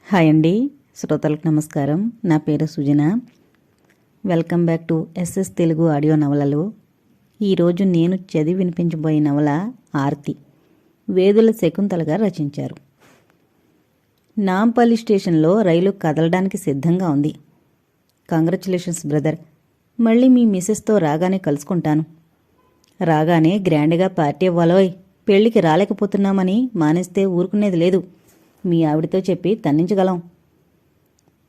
Hi అండి, శ్రోతలకు నమస్కారం. నా పేరు Sujana. Welcome back to SS Telugu audio నవలలు. ఈరోజు నేను చదివి వినిపించబోయే నవల ఆర్తి, వేదుల శకుంతల గారు రచించారు. నాంపల్లి స్టేషన్లో రైలు కదలడానికి సిద్ధంగా ఉంది. కంగ్రాచులేషన్స్ బ్రదర్, మళ్ళీ మీ మిసెస్తో రాగానే కలుసుకుంటాను. రాగానే గ్రాండ్గా పార్టీ ఇవ్వాలోయ్. పెళ్లికి రాలేకపోతున్నామని మానేస్తే ఊరుకునేది లేదు. మీ ఆవిడతో చెప్పి తన్నించగలం.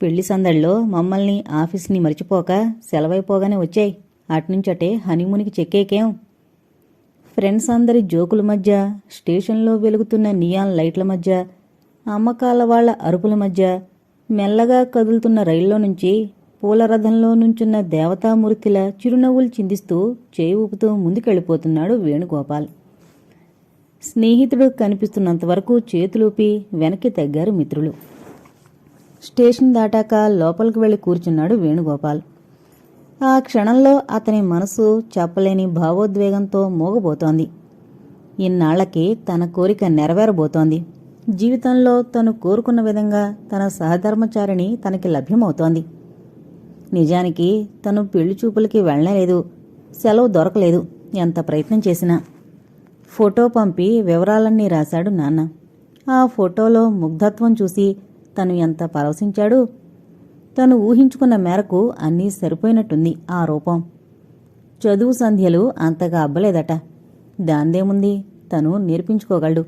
పెళ్లి సందడిలో మమ్మల్ని ఆఫీస్ని మర్చిపోక సెలవైపోగానే వచ్చాయి. అట్నుంచటే హనీమూన్కి చెక్కేకేం. ఫ్రెండ్స్ అందరి జోకుల మధ్య, స్టేషన్లో వెలుగుతున్న నియాన్ లైట్ల మధ్య, అమ్మకాల వాళ్ల అరుపుల మధ్య మెల్లగా కదులుతున్న రైల్లో నుంచి పూల రథంలో నుంచున్న దేవతామూర్తిలా చిరునవ్వులు చిందిస్తూ చేయి ఊపుతూ ముందుకెళ్ళిపోతున్నాడు వేణుగోపాల్. స్నేహితుడు కనిపిస్తున్నంతవరకు చేతులూపి వెనక్కి తగ్గారు మిత్రులు. స్టేషన్ దాటాక లోపలికి వెళ్లి కూర్చున్నాడు వేణుగోపాల్. ఆ క్షణంలో అతని మనసు చెప్పలేని భావోద్వేగంతో మోగబోతోంది. ఇన్నాళ్లకి తన కోరిక నెరవేరబోతోంది. జీవితంలో తను కోరుకున్న విధంగా తన సహధర్మచారిణి తనకి లభ్యమవుతోంది. నిజానికి తను పెళ్లి చూపులకి వెళ్ళలేదు. సెలవు దొరకలేదు ఎంత ప్రయత్నం చేసినా. ఫోటో పంపి వివరాలన్నీ రాశాడు నాన్న. ఆ ఫోటోలో ముగ్ధత్వం చూసి తను ఎంత పరవశించాడు. తను ఊహించుకున్న మేరకు అన్నీ సరిపోయినట్టుంది ఆ రూపం. చదువు సంధ్యలు అంతగా అబ్బలేదట. దాందేముంది, తను నేర్పించుకోగలడు.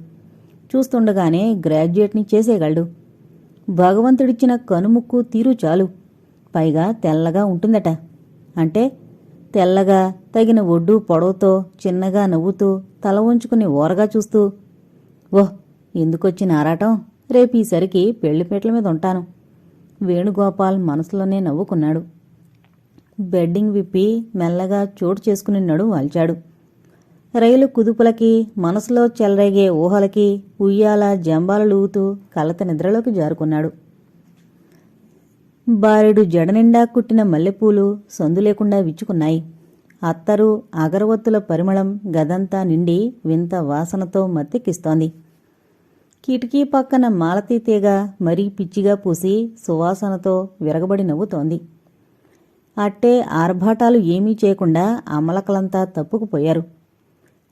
చూస్తుండగానే గ్రాడ్యుయేట్ని చేసేయగలడు. భగవంతుడిచ్చిన కనుముక్కు తీరు చాలు. పైగా తెల్లగా ఉంటుందట. అంటే తెల్లగా, తగిన ఒడ్డు పొడవుతో, చిన్నగా నవ్వుతూ, తల వంచుకుని ఓరగా చూస్తూ, ఓహ్ ఎందుకొచ్చిన ఆరాటం, రేపీసరికి పెళ్లిపేటల మీద ఉంటాను. వేణుగోపాల్ మనసులోనే నవ్వుకున్నాడు. బెడ్డింగ్ విప్పి మెల్లగా చోటు చేసుకుని నడుం వాల్చాడు. రైలు కుదుపులకి, మనసులో చెలరేగే ఊహలకి ఉయ్యాల జంబాలలూగుతూ కలత నిద్రలోకి జారుకున్నాడు. బారెడు జడనిండా కుట్టిన మల్లెపూలు సందు లేకుండా విచ్చుకున్నాయి. అత్తరు, అగరవత్తుల పరిమళం గదంతా నిండి వింత వాసనతో మత్తెక్కిస్తోంది. కిటికీ పక్కన మాలతీ తీగ మరీ పిచ్చిగా పూసి సువాసనతో విరగబడి నవ్వుతోంది. అట్టే ఆర్భాటాలు ఏమీ చేయకుండా అమలకలంతా తప్పుకుపోయారు.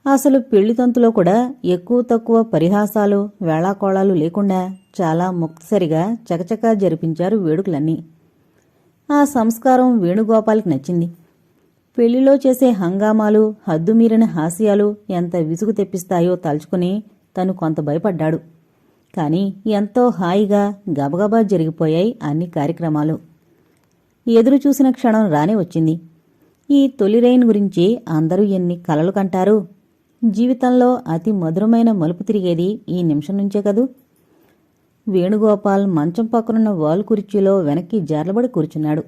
అసలు పెళ్లితంతులో కూడా ఎక్కువ తక్కువ పరిహాసాలు, వేళాకోళాలు లేకుండా చాలా ముక్తసరిగా చకచకా జరిపించారు వేడుకలన్నీ. ఆ సంస్కారం వేణుగోపాల్కి నచ్చింది. పెళ్లిలో చేసే హంగామాలు, హద్దుమీరిన హాస్యాలు ఎంత విసుగు తెప్పిస్తాయో తలుచుకుని తను కొంత భయపడ్డాడు. కాని ఎంతో హాయిగా గబగబా జరిగిపోయాయి అన్ని కార్యక్రమాలు. ఎదురు చూసిన క్షణం రానే వచ్చింది. ఈ తొలి రైన్ గురించి అందరూ ఎన్ని కలలు కంటారు. జీవితంలో అతి మధురమైన మలుపు తిరిగేది ఈ నిమిషం నుంచే కదూ. వేణుగోపాల్ మంచం పక్కనున్న వాల్ కుర్చీలో వెనక్కి జార్లబడి కూర్చున్నాడు.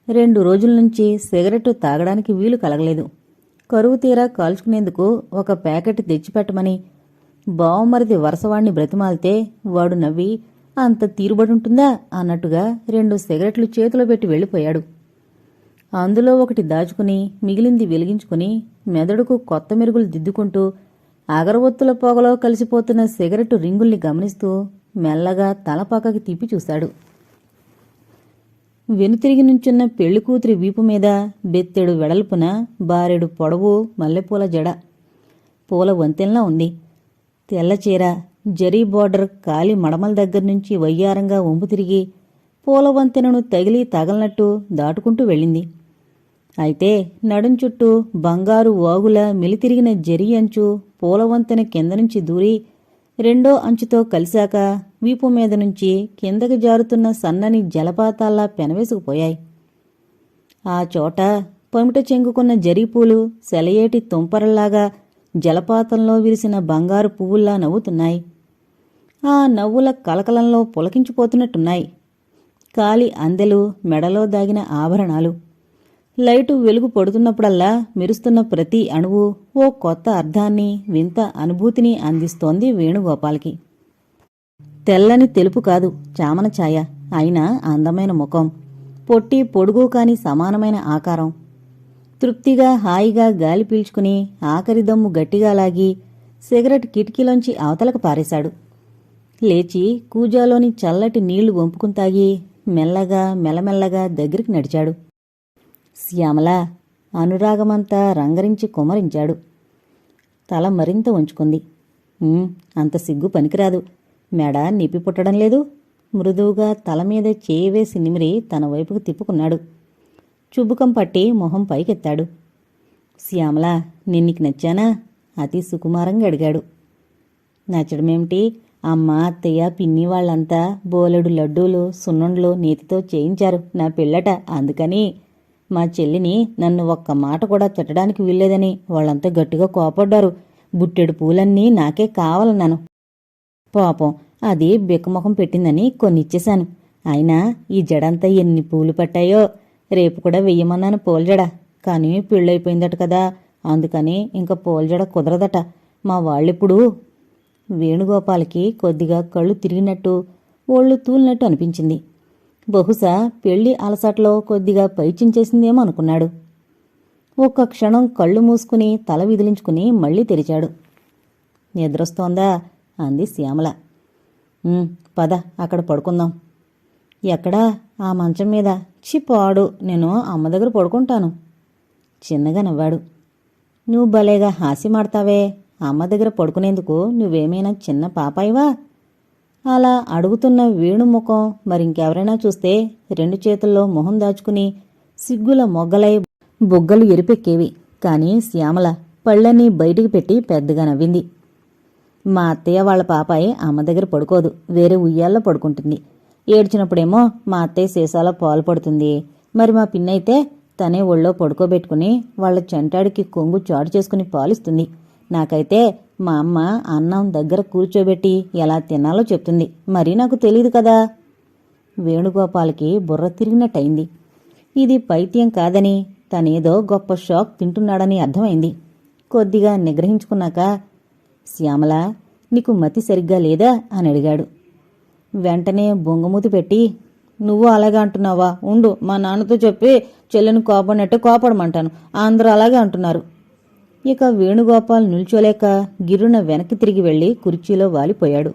2 రోజుల నుంచి సిగరెట్టు తాగడానికి వీలు కలగలేదు. కరువు తీరా కాల్చుకునేందుకు ఒక ప్యాకెట్ తెచ్చిపెట్టమని బావమరిది వరసవాణ్ణి బ్రతిమాలితే వాడు నవ్వి అంత తీరుబడుంటుందా అన్నట్టుగా 2 సిగరెట్లు చేతిలో పెట్టి వెళ్ళిపోయాడు. అందులో ఒకటి దాచుకుని మిగిలింది వెలిగించుకుని మెదడుకు కొత్త మెరుగులు దిద్దుకుంటూ అగరవత్తుల పొగలో కలిసిపోతున్న సిగరెట్టు రింగుల్ని గమనిస్తూ మెల్లగా తల పక్కకి తిప్పి చూశాడు. వెనుతిరిగి నుంచున్న పెళ్లికూతురి వీపు మీద బెత్తెడు వెడల్పున బారెడు పొడవు మల్లెపూల జడ, పూల వంతెనలా ఉంది. తెల్లచీర, జరీ బోర్డర్ కాలి మడమల దగ్గర్నుంచి వయ్యారంగా వంపు తిరిగి పూల వంతెనను తగిలి తగలనట్టు దాటుకుంటూ వెళ్ళింది. అయితే నడుం చుట్టూ బంగారు వాగుల మెలితిరిగిన జరీ అంచు పూలవంతెన కింద నుంచి దూరి రెండో అంచుతో కలిశాక వీపు మీద నుంచి కిందకి జారుతున్న సన్నని జలపాతాల్లా పెనవేసుకుపోయాయి. ఆ చోట పమిట చెంగుకున్న జరీపూలు సెలయేటి తుంపరల్లాగా జలపాతంలో విరిసిన బంగారు పువ్వుల్లా నవ్వుతున్నాయి. ఆ నవ్వుల కలకలంలో పులకించిపోతున్నట్టున్నాయి. కాలి అందెలు, మెడలో దాగిన ఆభరణాలు. లైటు వెలుగు పడుతున్నప్పుడల్లా మెరుస్తున్న ప్రతి అణువు ఓ కొత్త అర్థాన్ని, వింత అనుభూతిని అందిస్తోంది వేణుగోపాల్కి. తెల్లని తెలుపు కాదు, చామన ఛాయ అయినా అందమైన ముఖం, పొట్టి పొడుగు కాని సమానమైన ఆకారం. తృప్తిగా హాయిగా గాలి పీల్చుకుని ఆఖరి దమ్ము గట్టిగా లాగి సిగరెట్ కిటికీలోంచి అవతలకు పారేశాడు. లేచి కూజాలోని చల్లటి నీళ్లు వంపుకుని తాగి మెల్లగా మెల్లమెల్లగా దగ్గరికి నడిచాడు. శ్యామల అనురాగమంతా రంగరించి కుమరించాడు. తల మరింత ఉంచుకుంది. అంత సిగ్గు పనికిరాదు. మెడ నిప్పి పుట్టడం లేదు. మృదువుగా తల మీద చేయి వేసి నిమిరి తన వైపుకు తిప్పుకున్నాడు. చుబుకం పట్టి మొహం పైకెత్తాడు. శ్యామల, నిన్నికి నచ్చానా? అతి సుకుమారంగా అడిగాడు. నచ్చడమేమిటి? అమ్మ, అత్తయ్య, పిన్ని వాళ్ళంతా బోలెడు లడ్డూలు సున్నుండ్లు నేతితో చేయించారు నా పెళ్ళట. అందుకని మా చెల్లిని నన్ను ఒక్క మాట కూడా తిట్టడానికి వీల్లేదని వాళ్ళంతా గట్టిగా కోపడ్డారు. బుట్టెడు పూలన్నీ నాకే కావాలన్నాను. పాపం అది బిక్కమొఖం పెట్టిందని కొన్ని ఇచ్చేశాను. అయినా ఈ జడంతా ఎన్ని పూలు పట్టాయో. రేపు కూడా వెయ్యమన్నాను పూలజడ. కానీ పెళ్ళైపోయిందట కదా, అందుకని ఇంకా పూలజడ కుదరదట. మా వాళ్ళిప్పుడు. వేణుగోపాల్కి కొద్దిగా కళ్ళు తిరిగినట్టు ఒళ్ళు తూలినట్టు అనిపించింది. బహుశా పెళ్లి అలసట్లో కొద్దిగా పైచించేసిందేమో అనుకున్నాడు. ఒక్క క్షణం కళ్ళు మూసుకుని తల విదిలించుకుని మళ్లీ తెరిచాడు. నిద్రొస్తోందా? అంది శ్యామల. పద, అక్కడ పడుకుందాం. ఎక్కడా? ఆ మంచం మీద. పాడు, నేను అమ్మ దగ్గర పడుకుంటాను. చిన్నగా నవ్వాడు. నువ్వు భలేగా హాస్యమాడతావే. అమ్మ దగ్గర పడుకునేందుకు నువ్వేమైనా చిన్న పాపాయివా? అలా అడుగుతున్న వేణుముఖం మరింకెవరైనా చూస్తే 2 చేతుల్లో మొహం దాచుకుని సిగ్గుల మొగ్గలై బొగ్గలు ఎరిపెక్కేవి. కాని శ్యామల పళ్ళన్నీ బయటికి పెట్టి పెద్దగా నవ్వింది. మా అత్తయ్య వాళ్ళ పాపాయి అమ్మ దగ్గర పడుకోదు, వేరే ఉయ్యాల్లో పడుకుంటుంది. ఏడ్చినప్పుడేమో మా అత్తయ్య సీసాలో పాలు పడుతుంది. మరి మా పిన్నైతే తనే ఒళ్ళో పడుకోబెట్టుకుని వాళ్ళ చెంటాడికి కొంగు చాటు చేసుకుని పాలిస్తుంది. నాకైతే మా అమ్మ అన్నం దగ్గర కూర్చోబెట్టి ఎలా తినాలో చెప్తుంది. మరీ నాకు తెలీదు కదా. వేణుగోపాల్కి బుర్ర తిరిగినట్టయింది. ఇది పైత్యం కాదని, తనేదో గొప్ప షాక్ తింటున్నాడని అర్థమైంది. కొద్దిగా నిగ్రహించుకున్నాక, శ్యామల, నీకు మతి సరిగ్గా లేదా అని అడిగాడు. వెంటనే బొంగమూతి పెట్టి, నువ్వు అలాగే అంటున్నావా? ఉండు, మా నాన్నతో చెప్పి చెల్లెని కోపడినట్టు కోపడమంటాను. అందరూ అలాగే అంటున్నారు. ఇక వేణుగోపాల్ నిల్చోలేక గిర్రున వెనక్కి తిరిగి వెళ్లి కుర్చీలో వాలిపోయాడు.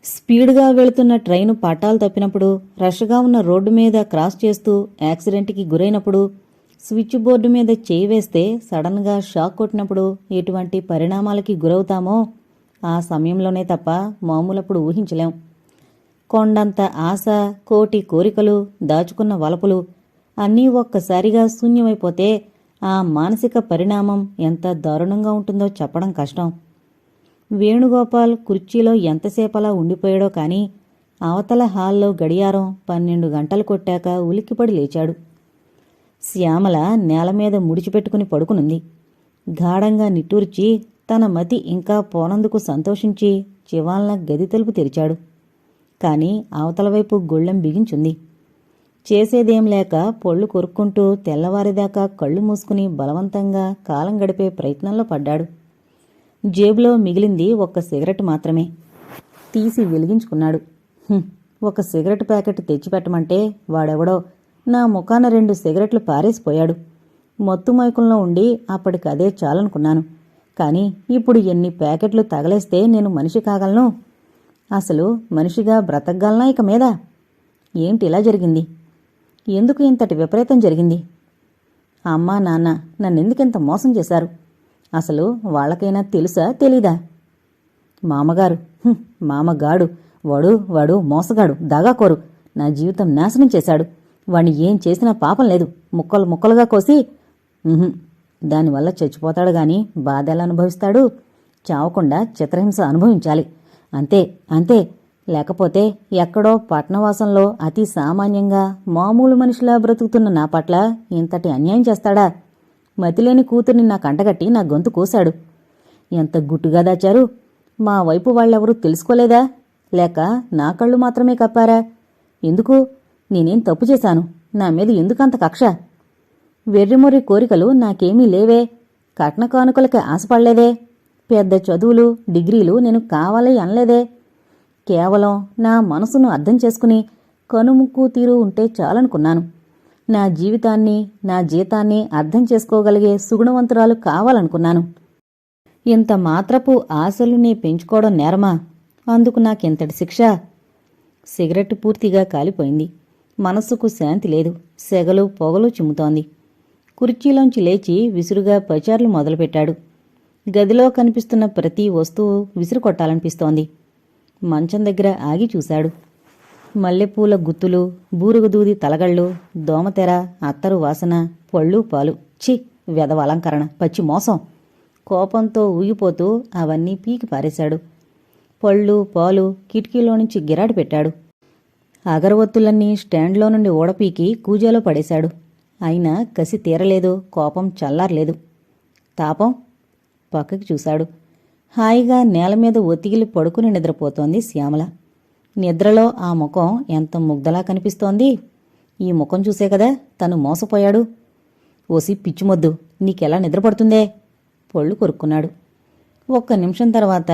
స్పీడ్గా వెళుతున్న ట్రైను పట్టాలు తప్పినప్పుడు, రష్గా ఉన్న రోడ్డు మీద క్రాస్ చేస్తూ యాక్సిడెంట్కి గురైనప్పుడు, స్విచ్ బోర్డు మీద చేయి వేస్తే సడన్గా షాక్ కొట్టినప్పుడు ఎటువంటి పరిణామాలకి గురవుతామో ఆ సమయంలోనే తప్ప మామూలప్పుడు ఊహించలేం. కొండంత ఆశ, కోటి కోరికలు, దాచుకున్న వలపులు అన్నీ ఒక్కసారిగా శూన్యమైపోతే ఆ మానసిక పరిణామం ఎంత దారుణంగా ఉంటుందో చెప్పడం కష్టం. వేణుగోపాల్ కుర్చీలో ఎంతసేపలా ఉండిపోయాడో కాని అవతల హాల్లో గడియారం 12 గంటలు కొట్టాక ఉలిక్కిపడి లేచాడు. శ్యామల నేలమీద ముడిచిపెట్టుకుని పడుకునుంది. గాఢంగా నిట్టూర్చి తన మతి ఇంకా పోనందుకు సంతోషించి చివాల్న గది తలుపు తెరిచాడు. కాని అవతలవైపు గొళ్ళెం బిగించుంది. చేసేదేం లేక పొళ్ళు కొరుక్కుంటూ తెల్లవారిదాకా కళ్ళు మూసుకుని బలవంతంగా కాలం గడిపే ప్రయత్నంలో పడ్డాడు. జేబులో మిగిలింది ఒక్క సిగరెట్ మాత్రమే. తీసి వెలిగించుకున్నాడు. ఒక సిగరెట్ ప్యాకెట్ తెచ్చిపెట్టమంటే వాడెవడో నా ముఖాన 2 సిగరెట్లు పారేసిపోయాడు. మత్తు మైకంలో ఉండి అప్పటికదే చాలనుకున్నాను. కాని ఇప్పుడు ఎన్ని ప్యాకెట్లు తగలేస్తే నేను మనిషి కాగలను? అసలు మనిషిగా బ్రతకగలనా ఇక మీద? ఏంటి ఇలా జరిగింది? ఎందుకు ఇంతటి విపరీతం జరిగింది? అమ్మా నాన్న నన్నెందుకింత మోసం చేశారు? అసలు వాళ్ళకైనా తెలుసా తెలీదా? మామగారు, మామగాడు, వాడు మోసగాడు, దగాకోరు. నా జీవితం నాశనం చేశాడు. వాణ్ణి ఏం చేసినా పాపం లేదు. ముక్కలు ముక్కలుగా కోసి, దానివల్ల చచ్చిపోతాడు గాని బాధ ఎలా అనుభవిస్తాడు? చావకుండా చిత్రహింస అనుభవించాలి. అంతే అంతే. లేకపోతే ఎక్కడో పట్నవాసంలో అతి సామాన్యంగా మామూలు మనిషిలా బ్రతుకుతున్న నా పట్ల ఇంతటి అన్యాయం చేస్తాడా? మతిలేని కూతుర్ని నా కంటగట్టి నా గొంతు కోశాడు. ఎంత గుట్టుగా దాచారు? మా వైపు వాళ్ళెవరూ తెలుసుకోలేదా? లేక నా కళ్ళు మాత్రమే కప్పారా? ఎందుకు? నేనేం తప్పు చేశాను? నా మీద ఎందుకంత కక్ష? వెర్రిమొర్రి కోరికలు నాకేమీ లేవే. కట్న కానుకలకి ఆశపడలేదే. పెద్ద చదువులు, డిగ్రీలు నేను కావాలి అనలేదే. కేవలం నా మనసును అర్థం చేసుకుని కనుముక్కు తీరు ఉంటే చాలనుకున్నాను. నా జీవితాన్ని, నా జీతాన్ని అర్థం చేసుకోగలిగే సుగుణవంతురాలు కావాలనుకున్నాను. ఇంత మాత్రపు ఆశలు నీ పెంచుకోవడం నేరమా? అందుకు నాకెంతటి శిక్ష? సిగరెట్ పూర్తిగా కాలిపోయింది. మనస్సుకు శాంతి లేదు. సెగలు పొగలు చిమ్ముతోంది. కుర్చీలోంచి లేచి విసురుగా పచార్లు మొదలుపెట్టాడు. గదిలో కనిపిస్తున్న ప్రతి వస్తువు విసురు కొట్టాలనిపిస్తోంది. మంచం దగ్గర ఆగి చూశాడు. మల్లెపూల గుత్తులు, బూరుగుదూది తలగళ్ళు, దోమతెర, అత్తరు వాసన, పళ్ళు పాలు. ఛీ, వెధవ అలంకరణ, పచ్చి మోసం. కోపంతో ఊగిపోతూ అవన్నీ పీకి పారేశాడు. పళ్ళు పాలు కిటికీలో నుంచి గిరాడు పెట్టాడు. అగరవత్తులన్నీ స్టాండ్లో నుండి ఊడపీకి కూజాలో పడేశాడు. అయినా కసి తీరలేదు, కోపం చల్లారలేదు. తాపం? పక్కకి చూశాడు. హాయిగా నేలమీద ఒత్తిగిలి పడుకుని నిద్రపోతోంది శ్యామల. నిద్రలో ఆ ముఖం ఎంత ముగ్ధలా కనిపిస్తోంది. ఈ ముఖం చూసే కదా తను మోసపోయాడు. ఓసి పిచ్చిమొద్దు, నీకెలా నిద్రపడుతుందే? పళ్ళు కొరుక్కున్నాడు. ఒక్క నిమిషం తర్వాత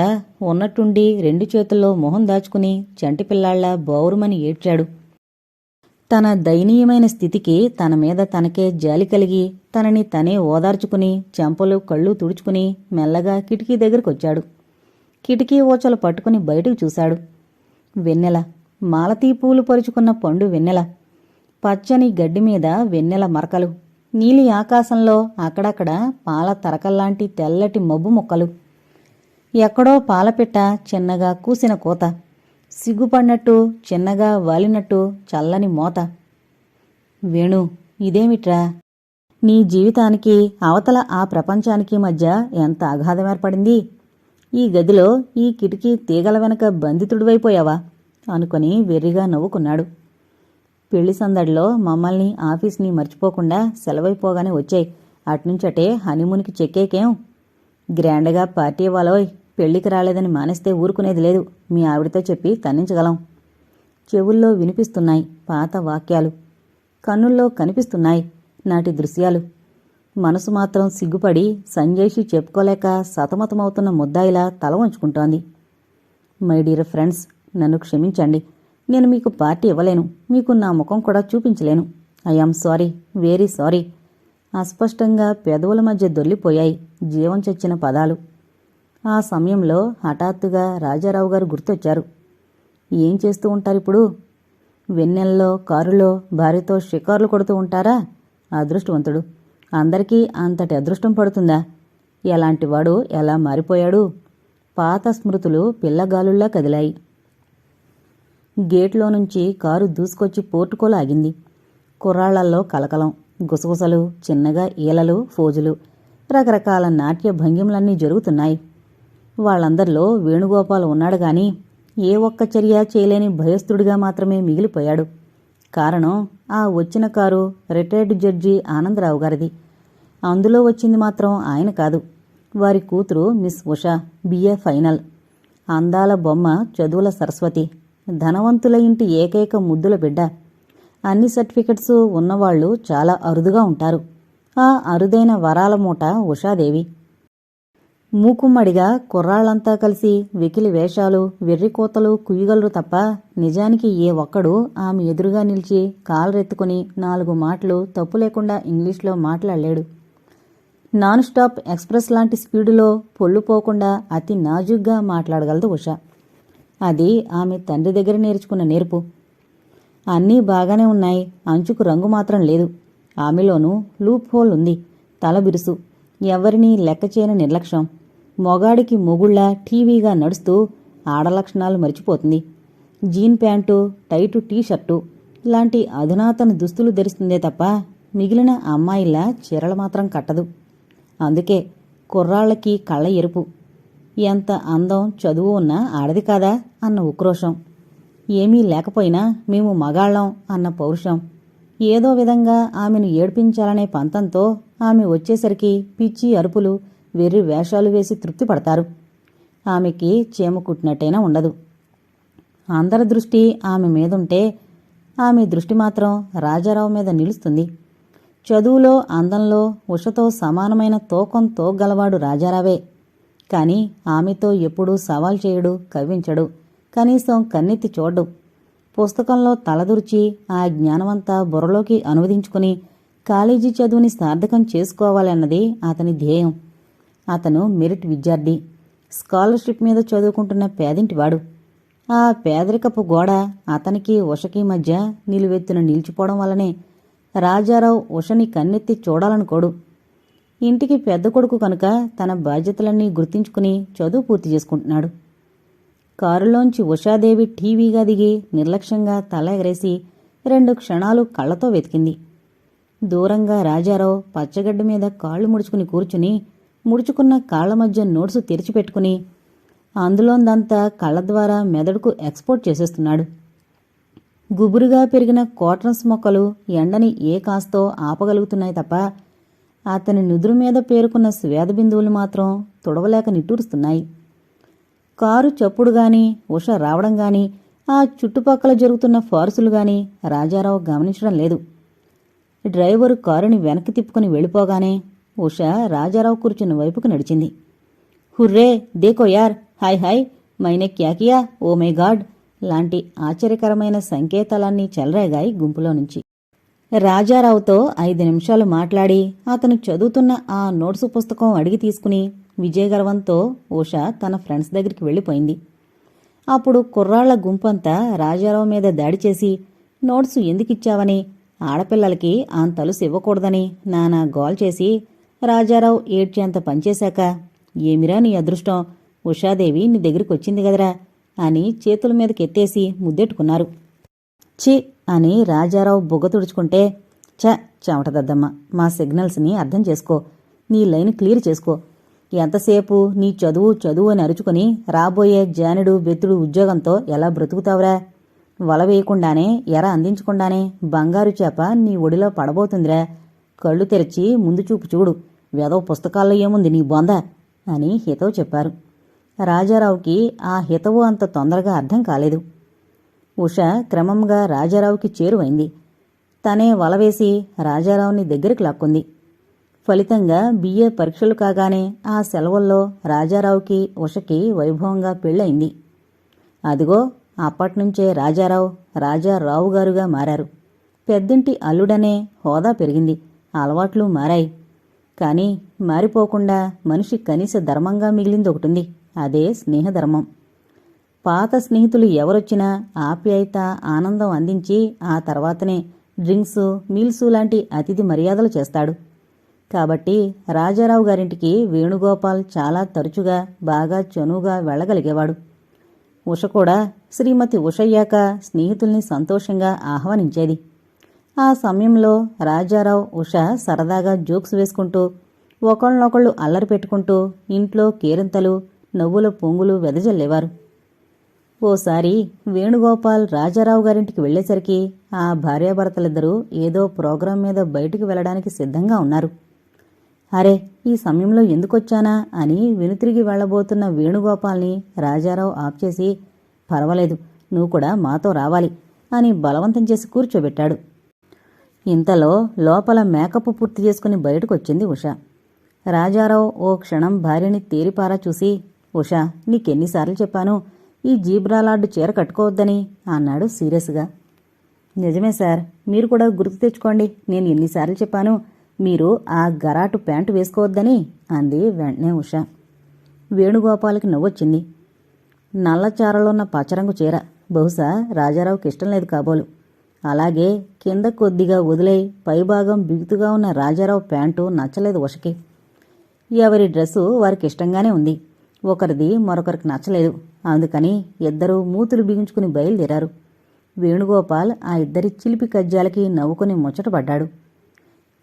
ఉన్నట్టుండి 2 చేతుల్లో మొహం దాచుకుని చంటిపిల్లాళ్లా బౌరుమని ఏడ్చాడు. తన దయనీయమైన స్థితికి తన మీద తనకే జాలి కలిగి తనని తనే ఓదార్చుకుని చెంపలు కళ్ళు తుడుచుకుని మెల్లగా కిటికీ దగ్గరకొచ్చాడు. కిటికీ ఓచలు పట్టుకుని బయటకు చూశాడు. వెన్నెల, మాలతీ పూలు పరుచుకున్న పండు వెన్నెల. పచ్చని గడ్డిమీద వెన్నెల మరకలు. నీలి ఆకాశంలో అక్కడక్కడ పాల తరకల్లాంటి తెల్లటి మబ్బు ముక్కలు. ఎక్కడో పాలపిట్ట చిన్నగా కూసిన కోత. సిగ్గుపడినట్టు చిన్నగా వాలినట్టు చల్లని మోత. వేణు, ఇదేమిట్రా? నీ జీవితానికి అవతల ఆ ప్రపంచానికి మధ్య ఎంత అగాధం ఏర్పడింది? ఈ గదిలో ఈ కిటికీ తీగల వెనక బంధితుడివైపోయావా అనుకుని వెర్రిగా నవ్వుకున్నాడు. పెళ్లి సందడిలో మమ్మల్ని ఆఫీస్ని మర్చిపోకుండా సెలవైపోగానే వచ్చాయి. అట్నుంచటే హనీమూన్కి చెక్కేకేం? గ్రాండ్గా పార్టీ ఇవ్వాలోయ్. పెళ్లికి రాలేదని మానేస్తే ఊరుకునేది లేదు. మీ ఆవిడతో చెప్పి తన్నించగలం. చెవుల్లో వినిపిస్తున్నాయి పాత వాక్యాలు. కన్నుల్లో కనిపిస్తున్నాయి నాటి దృశ్యాలు. మనసు మాత్రం సిగ్గుపడి సంజేషి చెప్పుకోలేక సతమతమవుతున్న ముద్దాయిలా తల వంచుకుంటోంది. మై డియర్ ఫ్రెండ్స్, నన్ను క్షమించండి. నేను మీకు పార్టీ ఇవ్వలేను. మీకు నా ముఖం కూడా చూపించలేను. I am sorry, very sorry. అస్పష్టంగా పెదవుల మధ్య దొల్లిపోయాయి జీవం చచ్చిన పదాలు. ఆ సమయంలో హఠాత్తుగా రాజారావు గారు గుర్తొచ్చారు. ఏం చేస్తూ ఉంటారిప్పుడు? వెన్నెల్లో కారులో భార్యతో షికారులు కొడుతూ ఉంటారా? అదృష్టవంతుడు. అందరికీ అంతటి అదృష్టం పడుతుందా? ఎలాంటివాడు ఎలా మారిపోయాడు? పాత స్మృతులు పిల్లగాలుల్లా కదిలాయి. గేట్లో నుంచి కారు దూసుకొచ్చి పోర్టుకోలో ఆగింది. కుర్రాళ్లల్లో కలకలం, గుసగుసలు, చిన్నగా ఈలలు, ఫోజులు, రకరకాల నాట్య భంగిమలన్నీ జరుగుతున్నాయి. వాళ్ళందరిలో వేణుగోపాల్ ఉన్నాడు గాని ఏ ఒక్క చర్య చేయలేని భయస్థుడిగా మాత్రమే మిగిలిపోయాడు. కారణం, ఆ వచ్చిన కారు రిటైర్డ్ జడ్జి ఆనందరావు గారిది. అందులో వచ్చింది మాత్రం ఆయన కాదు, వారి కూతురు మిస్ ఉషా, బిఏ ఫైనల్. అందాల బొమ్మ, చదువుల సరస్వతి, ధనవంతుల ఇంటి ఏకైక ముద్దుల బిడ్డ. అన్ని సర్టిఫికెట్స్ ఉన్నవాళ్లు చాలా అరుదుగా ఉంటారు. ఆ అరుదైన వరాల మూట ఉషాదేవి. మూకుమ్మడిగా కుర్రాళ్లంతా కలిసి వెకిలి వేషాలు, వెర్రికోతలు కుయ్యగలరు తప్ప నిజానికి ఏ ఒక్కడూ ఆమె ఎదురుగా నిలిచి కాలరెత్తుకుని 4 మాటలు తప్పు లేకుండా ఇంగ్లీష్లో మాట్లాడలేడు. నాన్ స్టాప్ ఎక్స్ప్రెస్ లాంటి స్పీడులో పొల్లుపోకుండా అతి నాజుగ్గా మాట్లాడగలదు ఉష. అది ఆమె తండ్రి దగ్గర నేర్చుకున్న నేర్పు. అన్నీ బాగానే ఉన్నాయి, అంచుకు రంగు మాత్రం లేదు. ఆమెలోనూ లూప్ హోల్ ఉంది. తల బిరుసు, ఎవరినీ లెక్క చేయని నిర్లక్ష్యం. మొగాడికి మొగుళ్లా టీవీగా నడుస్తూ ఆడలక్షణాలు మరిచిపోతుంది. జీన్ ప్యాంటు, టైటు టీషర్టు లాంటి అధునాతన దుస్తులు ధరిస్తుందే తప్ప మిగిలిన అమ్మాయిలా చీరలు మాత్రం కట్టదు. అందుకే కుర్రాళ్లకి కళ్ళ ఎరుపు. ఎంత అందం, చదువు ఉన్నా ఆడది కాదా అన్న ఉక్రోషం. ఏమీ లేకపోయినా మేము మగాళ్ళం అన్న పౌరుషం. ఏదో విధంగా ఆమెను ఏడ్పించాలనే పంతంతో ఆమె వచ్చేసరికి పిచ్చి అరుపులు, వెర్రి వేషాలు వేసి తృప్తి పడతారు. ఆమెకి చీమ కుట్టినట్టయినా ఉండదు. అందరి దృష్టి ఆమె మీదుంటే ఆమె దృష్టి మాత్రం రాజారావు మీద నిలుస్తుంది. చదువులో, అందంలో ఉషతో సమానమైన తోకం తోగలవాడు రాజారావే. కాని ఆమెతో ఎప్పుడూ సవాల్ చేయడు, కవ్వించడు, కనీసం కన్నెత్తి చూడ్డు. పుస్తకంలో తలదూర్చి ఆ జ్ఞానమంతా బుర్రలోకి అనువదించుకుని కాలేజీ చదువుని సార్థకం చేసుకోవాలన్నది అతని ధ్యేయం. అతను మెరిట్ విద్యార్థి, స్కాలర్షిప్ మీద చదువుకుంటున్న పేదింటివాడు. ఆ పేదరికపు గోడ అతనికి ఉషకి మధ్య నిలువెత్తున నిలిచిపోవడం వల్లనే రాజారావు ఉషని కన్నెత్తి చూడాలనుకోడు. ఇంటికి పెద్ద కొడుకు కనుక తన బాధ్యతలన్నీ గుర్తించుకుని చదువు పూర్తి చేసుకుంటున్నాడు. కారులోంచి ఉషాదేవి టీవీగా దిగి నిర్లక్ష్యంగా తల ఎగరేసి 2 క్షణాలు కళ్లతో వెతికింది. దూరంగా రాజారావు పచ్చగడ్డ మీద కాళ్లు ముడుచుకుని కూర్చుని ముడుచుకున్న కాళ్ల మధ్య నోట్సు తెరిచిపెట్టుకుని అందులోందంతా కళ్ల ద్వారా మెదడుకు ఎక్స్పోర్ట్ చేసేస్తున్నాడు. గుబురుగా పెరిగిన కాటన్స్ మొక్కలు ఎండని ఏ కాస్తో ఆపగలుగుతున్నాయి తప్ప అతని నుదురు మీద పేరుకున్న స్వేద బిందువులు మాత్రం తుడవలేక నిట్టూరుస్తున్నాయి. కారు చప్పుడు గాని ఉష రావడం గాని ఆ చుట్టుపక్కల జరుగుతున్న ఫార్సులు గాని రాజారావు గమనించడం లేదు. డ్రైవరు కారుని వెనక్కి తిప్పుకుని వెళ్ళిపోగానే ఉష రాజారావు కూర్చున్న వైపుకు నడిచింది. హుర్రే దేకో యార్, హాయ్ హాయ్, మైనే క్యా కియా, ఓ మై గాడ్ లాంటి ఆశ్చర్యకరమైన సంకేతాలన్నీ చెలరేగాయి గుంపులో నుంచి. రాజారావుతో 5 నిమిషాలు మాట్లాడి అతను చదువుతున్న ఆ నోట్సు పుస్తకం అడిగి తీసుకుని విజయగర్వంతో ఉష తన ఫ్రెండ్స్ దగ్గరికి వెళ్ళిపోయింది. అప్పుడు కుర్రాళ్ల గుంపంతా రాజారావు మీద దాడి చేసి నోట్సు ఎందుకిచ్చావని, ఆడపిల్లలకి అంతలుసు ఇవ్వకూడదని నానా గోల్ చేసి రాజారావు ఏడ్చేంత పనిచేశాక, ఏమిరా నీ అదృష్టం, ఉషాదేవి నీ దగ్గరికొచ్చింది గదరా అని చేతుల మీదకెత్తేసి ముద్దెట్టుకున్నారు. ఛీ అని రాజారావు బుగ్గ తుడుచుకుంటే, చెమటదద్దమ్మ, మా సిగ్నల్స్ని అర్థం చేసుకో, నీ లైన్ క్లియర్ చేసుకో, ఎంతసేపు నీ చదువు చదువు అని అరుచుకుని రాబోయే జానుడు బెత్తుడు ఉద్యోగంతో ఎలా బ్రతుకుతావురా, వల వేయకుండానే ఎర అందించకుండానే బంగారు చేప నీ ఒడిలో పడబోతుందిరా, కళ్ళు తెరిచి ముందు చూపు చూడు, వెదవ పుస్తకాల్లో ఏముంది నీ బొంద అని హితవు చెప్పారు. రాజారావుకి ఆ హితవు అంత తొందరగా అర్థం కాలేదు. ఉష క్రమంగా రాజారావుకి చేరువైంది. తనే వలవేసి రాజారావుని దగ్గరికి లాక్కుంది. ఫలితంగా బిఏ పరీక్షలు కాగానే ఆ సెలవుల్లో రాజారావుకి ఉషకి వైభవంగా పెళ్ళయింది. అదిగో అప్పట్నుంచే రాజారావు రాజారావు గారుగా మారారు. పెద్దింటి అల్లుడనే హోదా పెరిగింది, అలవాట్లు మారాయి. కానీ మారిపోకుండా మనిషి కనీస ధర్మంగా మిగిలింది ఒకటుంది, అదే స్నేహధర్మం. పాత స్నేహితులు ఎవరొచ్చినా ఆప్యాయత ఆనందం అందించి ఆ తర్వాతనే డ్రింక్సు మీల్సు లాంటి అతిథి మర్యాదలు చేస్తాడు. కాబట్టి రాజారావు గారింటికి వేణుగోపాల్ చాలా తరచుగా బాగా చనువుగా వెళ్లగలిగేవాడు. ఉష కూడా శ్రీమతి ఉషయ్యాక స్నేహితుల్ని సంతోషంగా ఆహ్వానించేది. ఆ సమయంలో రాజారావు ఉష సరదాగా జోక్స్ వేసుకుంటూ ఒకళ్ళనొకళ్ళు అల్లరి పెట్టుకుంటూ ఇంట్లో కేరింతలు నవ్వుల పొంగులు వెదజల్లేవారు. ఓసారి వేణుగోపాల్ రాజారావు గారింటికి వెళ్లేసరికి ఆ భార్యాభర్తలిద్దరూ ఏదో ప్రోగ్రాం మీద బయటికి వెళ్లడానికి సిద్ధంగా ఉన్నారు. అరే, ఈ సమయంలో ఎందుకొచ్చానా అని వెనుతిరిగి వెళ్లబోతున్న వేణుగోపాల్ని రాజారావు ఆప్ చేసి, పర్వాలేదు, నువ్వు కూడా మాతో రావాలి అని బలవంతం చేసి కూర్చోబెట్టాడు. ఇంతలో లోపల మేకప్ పూర్తి చేసుకుని బయటకొచ్చింది ఉష. రాజారావు ఓ క్షణం భార్యని తేరిపారా చూసి, ఉషా, నీకెన్నిసార్లు చెప్పాను ఈ జీబ్రాలార్డు చీర కట్టుకోవద్దని అన్నాడు సీరియస్గా. నిజమే సార్, మీరు కూడా గుర్తు తెచ్చుకోండి, నేను ఎన్నిసార్లు చెప్పాను మీరు ఆ గరాటు ప్యాంటు వేసుకోవద్దని అంది వెంటనే ఉష. వేణుగోపాల్కి నవ్వొచ్చింది. నల్లచారలున్న పచ్చరంగు చీర బహుశా రాజారావుకి ఇష్టం లేదు కాబోలు. అలాగే కింద కొద్దిగా వదిలై పైభాగం బిగుతుగా ఉన్న రాజారావు ప్యాంటు నచ్చలేదు ఉషకి. ఎవరి డ్రెస్సు వారికి ఇష్టంగానే ఉంది, ఒకరిది మరొకరికి నచ్చలేదు. అందుకని ఇద్దరూ మూతులు బిగించుకుని బయలుదేరారు. వేణుగోపాల్ ఆ ఇద్దరి చిలిపి కజ్జాలకి నవ్వుకుని ముచ్చటపడ్డాడు.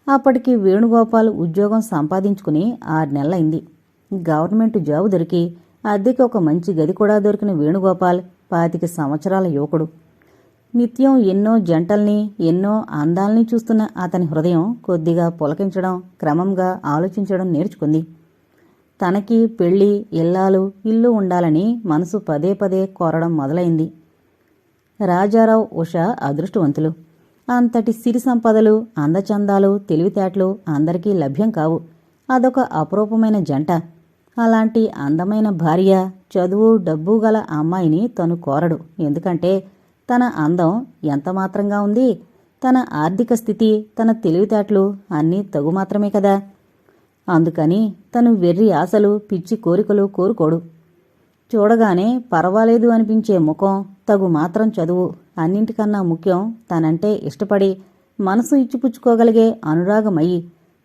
అప్పటికి వేణుగోపాల్ ఉద్యోగం సంపాదించుకుని 6 నెలలైంది. గవర్నమెంట్ జాబు దొరికి అద్దెకి ఒక మంచి గది కూడా దొరికిన వేణుగోపాల్ 25 సంవత్సరాల యువకుడు. నిత్యం ఎన్నో జంటల్ని ఎన్నో అందాల్ని చూస్తున్న అతని హృదయం కొద్దిగా పులకించడం, క్రమంగా ఆలోచించడం నేర్చుకుంది. తనకి పెళ్లి, ఇల్లాలు, ఇల్లు ఉండాలని మనసు పదే పదే కోరడం మొదలైంది. రాజారావు, ఉష అదృష్టవంతులు. అంతటి సిరి సంపదలు, అందచందాలు, తెలివితేటలు అందరికీ లభ్యం కావు. అదొక అపురూపమైన జంట. అలాంటి అందమైన భార్య, చదువు, డబ్బు గల అమ్మాయిని తను కోరడు. ఎందుకంటే తన అందం ఎంతమాత్రంగా ఉంది, తన ఆర్థిక స్థితి, తన తెలివితేటలు అన్నీ తగుమాత్రమే కదా. అందుకని తను వెర్రి ఆశలు, పిచ్చి కోరికలు కోరుకోడు. చూడగానే పర్వాలేదు అనిపించే ముఖం, తగు మాత్రం చదువు, అన్నింటికన్నా ముఖ్యం తనంటే ఇష్టపడి మనసు ఇచ్చిపుచ్చుకోగలిగే అనురాగమయ్యి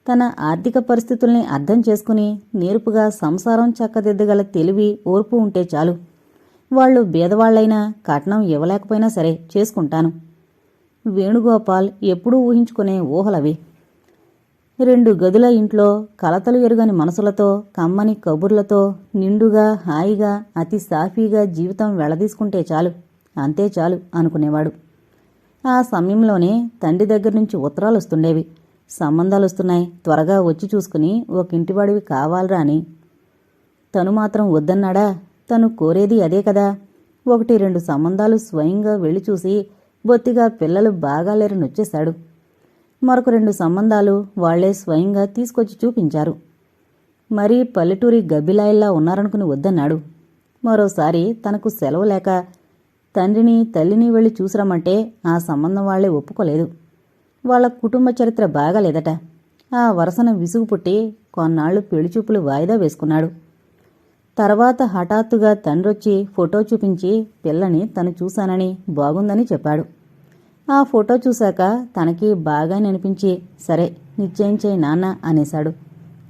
తన ఆర్థిక పరిస్థితుల్ని అర్థం చేసుకుని నేర్పుగా సంసారం చక్కదిద్దగల తెలివి, ఓర్పు ఉంటే చాలు. వాళ్ళు బీదవాళ్లైనా కట్నం ఇవ్వలేకపోయినా సరే చేసుకుంటాను. వేణుగోపాల్ ఎప్పుడూ ఊహించుకునే ఊహలవి. 2 గదుల ఇంట్లో కలతలు ఎరుగని మనసులతో, కమ్మని కబుర్లతో నిండుగా, హాయిగా, అతి సాఫీగా జీవితం వెళ్లదీసుకుంటే చాలు, అంతే చాలు అనుకునేవాడు. ఆ సమయంలోనే తండ్రి దగ్గర నుంచి ఉత్తరాలు వస్తుండేవి. సంబంధాలొస్తున్నాయి, త్వరగా వచ్చి చూసుకుని ఒక ఇంటివాడివి కావాలరా అని. తను మాత్రం వద్దన్నాడా? తను కోరేది అదే కదా. 1-2 సంబంధాలు స్వయంగా వెళ్లి చూసి బొత్తిగా పిల్లలు బాగాలేరనొచ్చేశాడు. మరొక 2 సంబంధాలు వాళ్లే స్వయంగా తీసుకొచ్చి చూపించారు. మరీ పల్లెటూరి గబ్బిలాయిల్లా ఉన్నారనుకుని వద్దన్నాడు. మరోసారి తనకు సెలవు లేక తండ్రిని తల్లిని వెళ్లి చూసిరమ్మంటే ఆ సంబంధం వాళ్లే ఒప్పుకోలేదు. వాళ్ల కుటుంబ చరిత్ర బాగాలేదట. ఆ వరసన విసుగు పుట్టి కొన్నాళ్లు పెళ్లిచూపులు వాయిదా వేసుకున్నాడు. తర్వాత హఠాత్తుగా తండ్రొచ్చి ఫోటో చూపించి పిల్లని తను చూశానని, బాగుందని చెప్పాడు. ఆ ఫోటో చూశాక తనకి బాగానే అనిపించి, సరే నిశ్చయించేయి నాన్న అనేశాడు.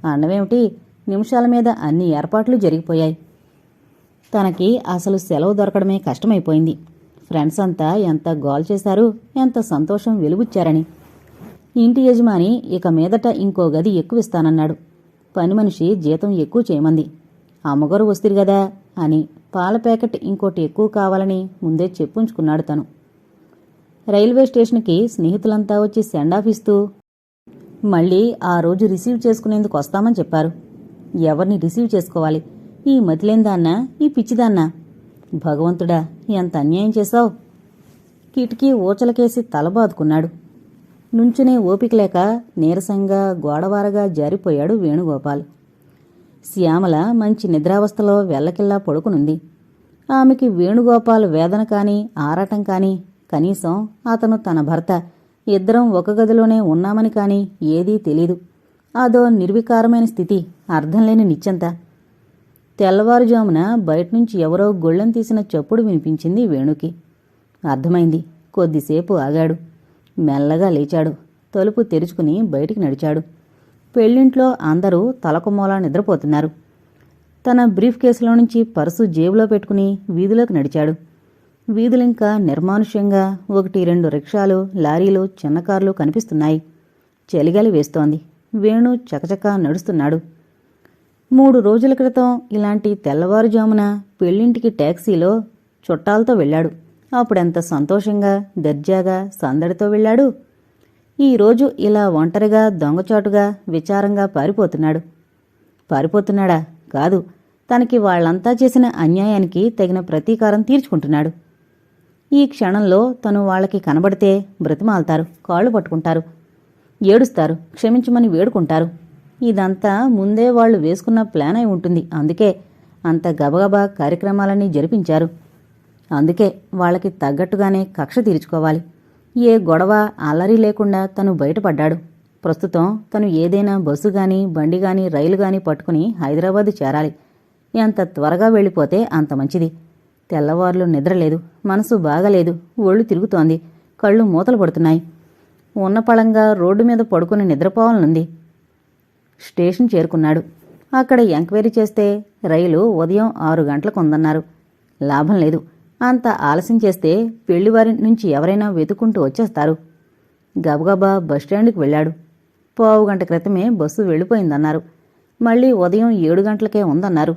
అన్నమేమిటి, నిమిషాల మీద అన్ని ఏర్పాట్లు జరిగిపోయాయి. తనకి అసలు సెలవు దొరకడమే కష్టమైపోయింది. ఫ్రెండ్స్ అంతా ఎంత గోల్ చేశారు, ఎంత సంతోషం వెలుబుచ్చారని. ఇంటి యజమాని ఇక మీదట ఇంకో గది ఎక్కువిస్తానన్నాడు. పని మనిషి జీతం ఎక్కువ చేయమంది. అమ్మగారు వస్తురు గదా అని పాల ప్యాకెట్ ఇంకోటి ఎక్కువ కావాలని ముందే చెప్పుంచుకున్నాడు తను. రైల్వే స్టేషన్కి స్నేహితులంతా వచ్చి సెండాఫ్ ఇస్తూ మళ్ళీ ఆ రోజు రిసీవ్ చేసుకునేందుకు వస్తామని చెప్పారు. ఎవరిని రిసీవ్ చేసుకోవాలి? ఈ మతిలేందాన్నా, ఈ పిచ్చిదాన్నా? భగవంతుడా, ఎంత అన్యాయం చేశావు! కిటికీ ఊచలకేసి తలబాదుకున్నాడు. నుంచునే ఓపిక లేక నీరసంగా గోడవారగా జారిపోయాడు వేణుగోపాల్. శ్యామల మంచి నిద్రావస్థలో వెల్లకిల్లా పడుకునుంది. ఆమెకి వేణుగోపాల్ వేదన కాని, ఆరాటం కాని, కనీసం అతను తన భర్త, ఇద్దరం ఒక గదిలోనే ఉన్నామని కాని ఏదీ తెలీదు. అదో నిర్వికారమైన స్థితి, అర్థంలేని నిశ్చంత. తెల్లవారుజామున బయటనుంచి ఎవరో గొళ్ళెం తీసిన చప్పుడు వినిపించింది వేణుకి. అర్థమైంది. కొద్దిసేపు ఆగాడు. మెల్లగా లేచాడు. తలుపు తెరుచుకుని బయటికి నడిచాడు. పెళ్లింట్లో అందరూ తలకుమూలా నిద్రపోతున్నారు. తన బ్రీఫ్ కేసులో నుంచి పర్సు జేబులో పెట్టుకుని వీధిలోకి నడిచాడు. వీధులింకా నిర్మానుష్యంగా 1-2 రిక్షాలు, లారీలు, చిన్న కార్లు కనిపిస్తున్నాయి. చలిగాలి వేస్తోంది. వేణు చకచకా నడుస్తున్నాడు. 3 రోజుల క్రితం ఇలాంటి తెల్లవారుజామున పెళ్లింటికి టాక్సీలో చుట్టాలతో వెళ్ళాడు. అప్పుడెంత సంతోషంగా, దర్జాగా, సందడితో వెళ్ళాడు. ఈరోజు ఇలా ఒంటరిగా, దొంగచాటుగా, విచారంగా పారిపోతున్నాడు. పారిపోతున్నాడా? కాదు, తనకి వాళ్లంతా చేసిన అన్యాయానికి తగిన ప్రతీకారం తీర్చుకుంటున్నాడు. ఈ క్షణంలో తను వాళ్లకి కనబడితే బ్రతిమాల్తారు, కాళ్లు పట్టుకుంటారు, ఏడుస్తారు, క్షమించమని వేడుకుంటారు. ఇదంతా ముందే వాళ్లు వేసుకున్న ప్లాన్ అయి ఉంటుంది. అందుకే అంత గబగబా కార్యక్రమాలన్నీ జరిపించారు. అందుకే వాళ్లకి తగ్గట్టుగానే కక్ష తీర్చుకోవాలి. ఏ గొడవ, అల్లరి లేకుండా తను బయటపడ్డాడు. ప్రస్తుతం తను ఏదైనా బస్సు గాని, బండి గాని, రైలు గాని పట్టుకుని హైదరాబాదు చేరాలి. ఎంత త్వరగా వెళ్ళిపోతే అంత మంచిది. తెల్లవార్లు నిద్రలేదు, మనసు బాగలేదు, ఒళ్ళు తిరుగుతోంది, కళ్ళు మూతలు పడుతున్నాయి. ఉన్నపళంగా రోడ్డు మీద పడుకుని నిద్రపోవాలనుంది. స్టేషన్ చేరుకున్నాడు. అక్కడ ఎంక్వైరీ చేస్తే రైలు ఉదయం 6 గంటలకు ఉందన్నారు. లాభం లేదు. అంత ఆలస్యం చేస్తే పెళ్లివారి నుంచి ఎవరైనా వెతుక్కుంటూ వచ్చేస్తారు. గబగబా బస్టాండ్కి వెళ్ళాడు. 15 గంట క్రితమే బస్సు వెళ్ళిపోయిందన్నారు. మళ్ళీ ఉదయం 7 గంటలకే ఉందన్నారు.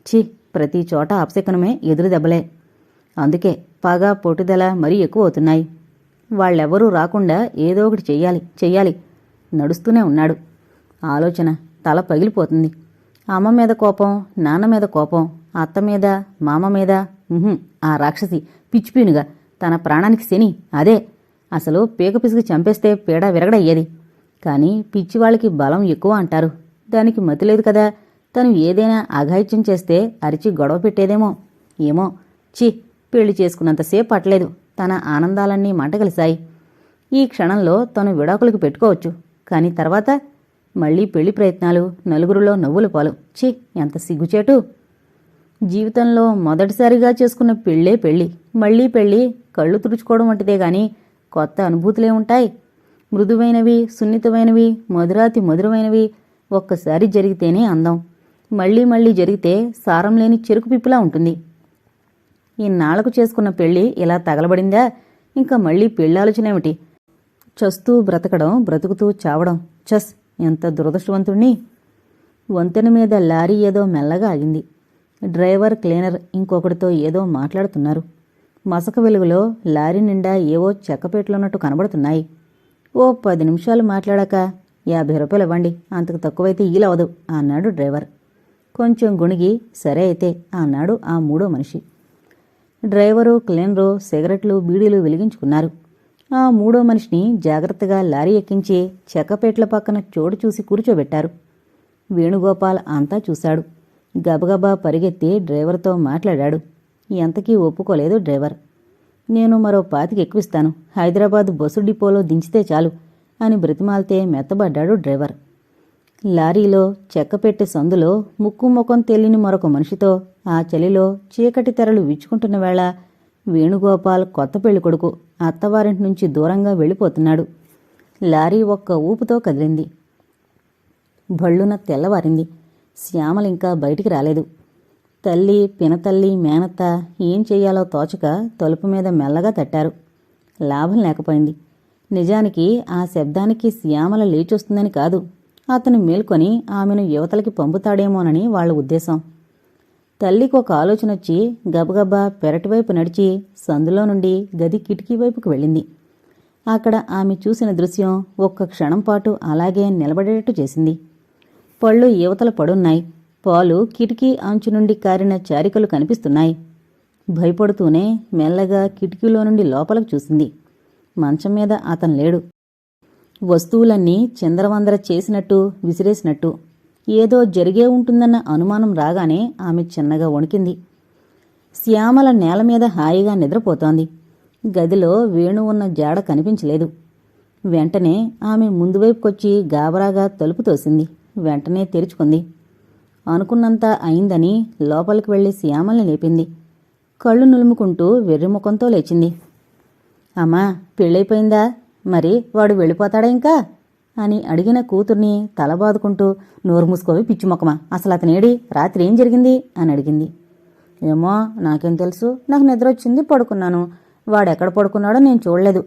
ఛీ, ప్రతి చోట అపశకనమే, ఎదురు దెబ్బలే. అందుకే పగ, పొట్టుదల మరీ ఎక్కువ అవుతున్నాయి. వాళ్ళెవరూ రాకుండా ఏదో ఒకటి చెయ్యాలి. నడుస్తూనే ఉన్నాడు. ఆలోచన తల పగిలిపోతుంది. అమ్మ మీద కోపం, నాన్న మీద కోపం, అత్త మీద, మామ మీద. ఆ రాక్షసి పిచ్చిపీనుగా తన ప్రాణానికి శని అదే. అసలు పీక పిసికి చంపేస్తే పీడ విరగడయ్యేది. కాని పిచ్చివాళ్ళకి బలం ఎక్కువ అంటారు. దానికి మతిలేదు కదా. తను ఏదైనా అఘాయిత్యం చేస్తే అరిచి గొడవ పెట్టేదేమో. ఏమో, ఛీ, పెళ్లి చేసుకున్నంతసేపు పట్టలేదు. తన ఆనందాలన్నీ మంటగలిశాయి. ఈ క్షణంలో తను విడాకులకు పెట్టుకోవచ్చు. కాని తర్వాత మళ్లీ పెళ్లి ప్రయత్నాలు, నలుగురిలో నవ్వుల పాలు. ఛీ, ఎంత సిగ్గుచేటు. జీవితంలో మొదటిసారిగా చేసుకున్న పెళ్ళే పెళ్ళి, మళ్లీ పెళ్ళి, కళ్ళు తుడుచుకోవడం వంటిదే గాని కొత్త అనుభూతులే ఉంటాయి. మృదువైనవి, సున్నితమైనవి, మధురాతి మధురమైనవి ఒక్కసారి జరిగితేనే అందం. మళ్లీ మళ్లీ జరిగితే సారం లేని చెరుకు పిప్పిలా ఉంటుంది. ఇన్నాళ్లకు చేసుకున్న పెళ్ళి ఇలా తగలబడిందా? ఇంకా మళ్లీ పెళ్ళాలోచనేమిటి? చస్తూ బ్రతకడం, బ్రతుకుతూ చావడం. చస్, ఎంత దురదృష్టవంతుణ్ణి. వంతెన మీద లారీ ఏదో మెల్లగా ఆగింది. డ్రైవర్, క్లీనర్ ఇంకొకటితో ఏదో మాట్లాడుతున్నారు. మసక వెలుగులో లారీ నిండా ఏవో చెక్కపేట్లున్నట్టు కనబడుతున్నాయి. ఓ 10 నిమిషాలు మాట్లాడాక 50 రూపాయలు ఇవ్వండి, అంతకు తక్కువైతే ఈలవదు అన్నాడు డ్రైవర్. కొంచెం గుణిగి సరే అయితే అన్నాడు ఆ మూడో మనిషి. డ్రైవరు, క్లీనరు సిగరెట్లు, బీడీలు వెలిగించుకున్నారు. ఆ మూడో మనిషిని జాగ్రత్తగా లారీ ఎక్కించి చెక్కపేట్ల పక్కన చోటు చూసి కూర్చోబెట్టారు. వేణుగోపాల్ అంతా చూశాడు. గబగబా పరిగెత్తి డ్రైవర్తో మాట్లాడాడు. ఎంతకీ ఒప్పుకోలేదు డ్రైవర్. నేను మరో 25 ఎక్కువిస్తాను, హైదరాబాద్ బస్సు డిపోలో దించితే చాలు అని బ్రతిమాలితే మెత్తబడ్డాడు డ్రైవర్. లారీలో చెక్కపెట్టె సందులో ముక్కు ముఖం తెలియని మరొక మనిషితో ఆ చలిలో చీకటి తెరలు విచ్చుకుంటున్న వేళ వేణుగోపాల్ కొత్త పెళ్ళికొడుకు అత్తవారింటి నుంచి దూరంగా వెళ్ళిపోతున్నాడు. లారీ ఒక్క ఊపుతో కదిలింది. భళ్ళున తెల్లవారింది. శ్యామలింకా బయటికి రాలేదు. తల్లి, పినతల్లి, మేనత్త ఏం చెయ్యాలో తోచక తలుపు మీద మెల్లగా తట్టారు. లాభం లేకపోయింది. నిజానికి ఆ శబ్దానికి శ్యామల లేచొస్తుందని కాదు, అతను మేల్కొని ఆమెను యువతలకి పంపుతాడేమోనని వాళ్ల ఉద్దేశం. తల్లికి ఒక ఆలోచనొచ్చి గబగబా పెరటివైపు నడిచి సందులో నుండి గది కిటికీ వైపుకు వెళ్ళింది. అక్కడ ఆమె చూసిన దృశ్యం ఒక్క క్షణం పాటు అలాగే నిలబడేటట్టు చేసింది. పళ్ళు యువతల పడున్నాయి. పాలు కిటికీ అంచు నుండి కారిన చారికలు కనిపిస్తున్నాయి. భయపడుతూనే మెల్లగా కిటికీలో నుండి లోపలకు చూసింది. మంచం మీద అతను లేడు. వస్తువులన్నీ చిందరవందర చేసినట్టు, విసిరేసినట్టు. ఏదో జరిగే ఉంటుందన్న అనుమానం రాగానే ఆమె చిన్నగా వణికింది. శ్యామల నేల మీద హాయిగా నిద్రపోతోంది. గదిలో వేణు ఉన్న జాడ కనిపించలేదు. వెంటనే ఆమె ముందువైపుకొచ్చి గాబరాగా తలుపు తోసింది. వెంటనే తెరుచుకుంది. అనుకున్నంత అయిందని లోపలికి వెళ్లి శ్యామల్ని లేపింది. కళ్ళు నులుముకుంటూ వెర్రిముఖంతో లేచింది. అమ్మా, పెళ్ళైపోయిందా? మరి వాడు వెళ్ళిపోతాడా ఇంకా అని అడిగిన కూతుర్ని తలబాదుకుంటూ, నోరు మూసుకోవి పిచ్చిమొక్కమా, అసలు అతనేడి, రాత్రి ఏం జరిగింది అని అడిగింది. ఏమో నాకేం తెలుసు, నాకు నిద్ర వచ్చింది, పడుకున్నాను. వాడెక్కడ పడుకున్నాడో నేను చూడలేదు.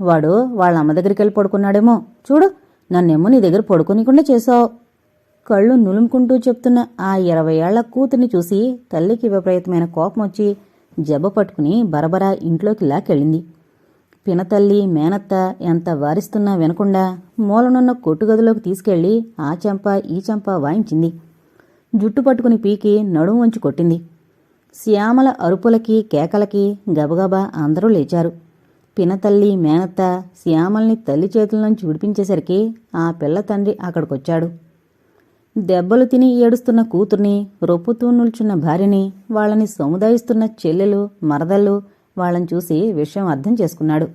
వాడు వాళ్ళ అమ్మ దగ్గరికి వెళ్ళి పడుకున్నాడేమో. చూడు, నన్నేమో నీ దగ్గర పడుకోనికుండా చేశావు. కళ్ళు నులుముకుంటూ చెప్తున్న ఆ 20 ఏళ్ల కూతుర్ని చూసి తల్లికి విపరీతమైన కోపం వచ్చి జబ్బ పట్టుకుని బరబరా ఇంట్లోకి లాక్కెళ్ళింది. పినతల్లి, మేనత్త ఎంత వారిస్తున్నా వినకుండా మూలనున్న కొట్టుగదిలోకి తీసుకెళ్లి ఆ చెంప ఈ చెంప వాయించింది. జుట్టు పట్టుకుని పీకి నడుము వంచి కొట్టింది. శ్యామల అరుపులకి కేకలకి గబగబా అందరూ లేచారు. పినతల్లి, మేనత్త శ్యామల్ని తల్లి చేతుల నుంచి విడిపించేసరికి ఆ పిల్ల తండ్రి అక్కడికొచ్చాడు. దెబ్బలు తిని ఏడుస్తున్న కూతుర్ని, రొప్పుతూ నిల్చున్న భార్యని, వాళ్ళని సముదాయిస్తున్న చెల్లెలు, మరదళ్ళు వాళ్ళని చూసి విషయం అర్థం చేసుకున్నాడు.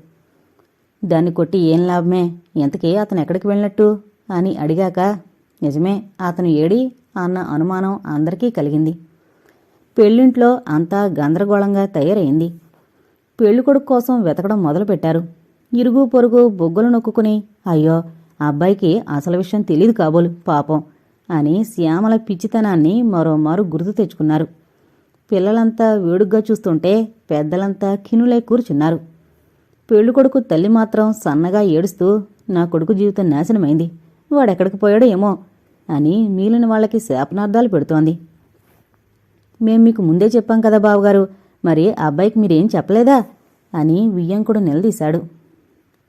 దాన్ని కొట్టి ఏం లాభమే, ఎంతకీ అతను ఎక్కడికి వెళ్ళినట్టు అని అడిగాక, నిజమే అతను ఏడి అన్న అనుమానం అందరికీ కలిగింది. పెళ్ళింట్లో అంతా గందరగోళంగా తయారైంది. పెళ్ళికొడుకు కోసం వెతకడం మొదలుపెట్టారు. ఇరుగు పొరుగు బొగ్గలు నొక్కుని, అయ్యో అబ్బాయికి అసలు విషయం తెలీదు కాబోలు పాపం అని శ్యామల పిచ్చితనాన్ని మరోమారు గుర్తు తెచ్చుకున్నారు. పిల్లలంతా వేడుగ్గా చూస్తుంటే పెద్దలంతా కినులై కూర్చున్నారు. పెళ్ళికొడుకు తల్లి మాత్రం సన్నగా ఏడుస్తూ, నా కొడుకు జీవితం నాశనమైంది, వాడెక్కడికి పోయాడో ఏమో అని మిగిలిన వాళ్ళకి శాపనార్థాలు పెడుతోంది. మేం మీకు ముందే చెప్పాం కదా బావగారు, మరి అబ్బాయికి మీరేం చెప్పలేదా అని వియ్యంకుడు నిలదీశాడు.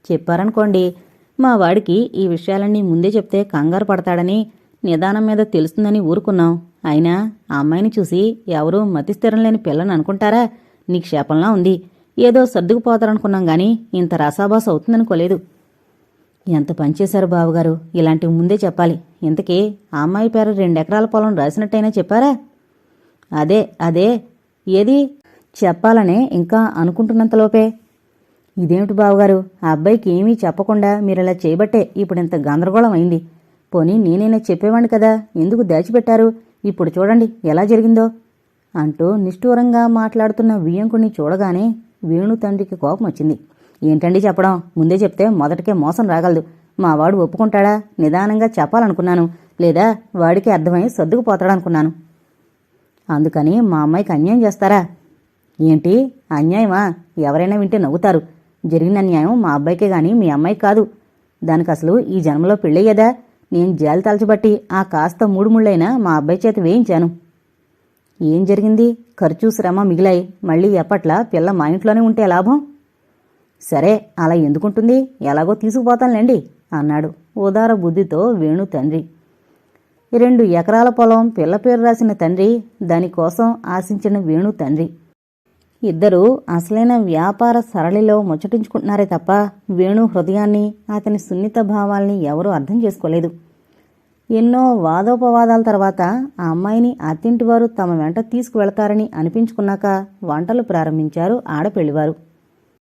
చెప్పారనుకోండి, మా వాడికి ఈ విషయాలన్నీ ముందే చెప్తే కంగారు పడతాడని, నిదానం మీద తెలుస్తుందని ఊరుకున్నాం. అయినా ఆ అమ్మాయిని చూసి ఎవరూ మతిస్థిరం లేని పిల్లని అనుకుంటారా? నీకు శాపంలా ఉంది. ఏదో సర్దుకుపోతారనుకున్నాం గాని ఇంత రసాభాస అవుతుందనుకోలేదు. ఎంత పనిచేశారు బావగారు, ఇలాంటివి ముందే చెప్పాలి. ఇంతకీ ఆ అమ్మాయి పేరు 2 ఎకరాల పొలం రాసినట్టయినా చెప్పారా? అదే ఏది చెప్పాలనే ఇంకా అనుకుంటున్నంతలోపే. ఇదేమిటి బావగారు, ఆ అబ్బాయికి ఏమీ చెప్పకుండా మీరిలా చేయబట్టే ఇప్పుడింత గందరగోళం అయింది. పోనీ నేనైనా చెప్పేవాణ్ణి కదా, ఎందుకు దాచిపెట్టారు? ఇప్పుడు చూడండి ఎలా జరిగిందో అంటూ నిష్ఠూరంగా మాట్లాడుతున్న వియ్యంకుణ్ణి చూడగానే వేణు తండ్రికి కోపం వచ్చింది. ఏంటండి చెప్పడం? ముందే చెప్తే మొదటికే మోసం రాగలదు. మావాడు ఒప్పుకుంటాడా? నిదానంగా చెప్పాలనుకున్నాను. లేదా వాడికి అర్థమై సర్దుకుపోతాడనుకున్నాను. అందుకని మా అమ్మాయికి అన్యాయం చేస్తారా? ఏంటి అన్యాయమా? ఎవరైనా వింటే నవ్వుతారు. జరిగిన అన్యాయం మా అబ్బాయికే గాని మీ అమ్మాయికి కాదు. దానికి అసలు ఈ జన్మలో పెళ్ళయ్యేదా? నేను జాలి తలచబట్టి ఆ కాస్త మూడు ముళ్ళైనా మా అబ్బాయి చేత వేయించాను. ఏం జరిగింది? ఖర్చు శ్రమ మిగిలాయి. మళ్ళీ ఎప్పట్లా పిల్ల మా ఇంట్లోనే ఉంటే లాభం? సరే, అలా ఎందుకుంటుంది? ఎలాగో తీసుకుపోతానులేండి అన్నాడు ఉదార బుద్ధితో వేణు తండ్రి. 2 ఎకరాల పొలం పిల్ల పేరు రాసిన తండ్రి, దానికోసం ఆశించిన వేణు తండ్రి. ఇద్దరూ అసలైన వ్యాపార సరళిలో ముచ్చటించుకుంటున్నారే తప్ప వేణు హృదయాన్ని, అతని సున్నిత భావాల్ని ఎవరూ అర్థం చేసుకోలేదు. ఎన్నో వాదోపవాదాల తర్వాత ఆ అమ్మాయిని అత్తింటివారు తమ వెంట తీసుకువెళతారని అనిపించుకున్నాక వంటలు ప్రారంభించారు ఆడపెళ్లివారు.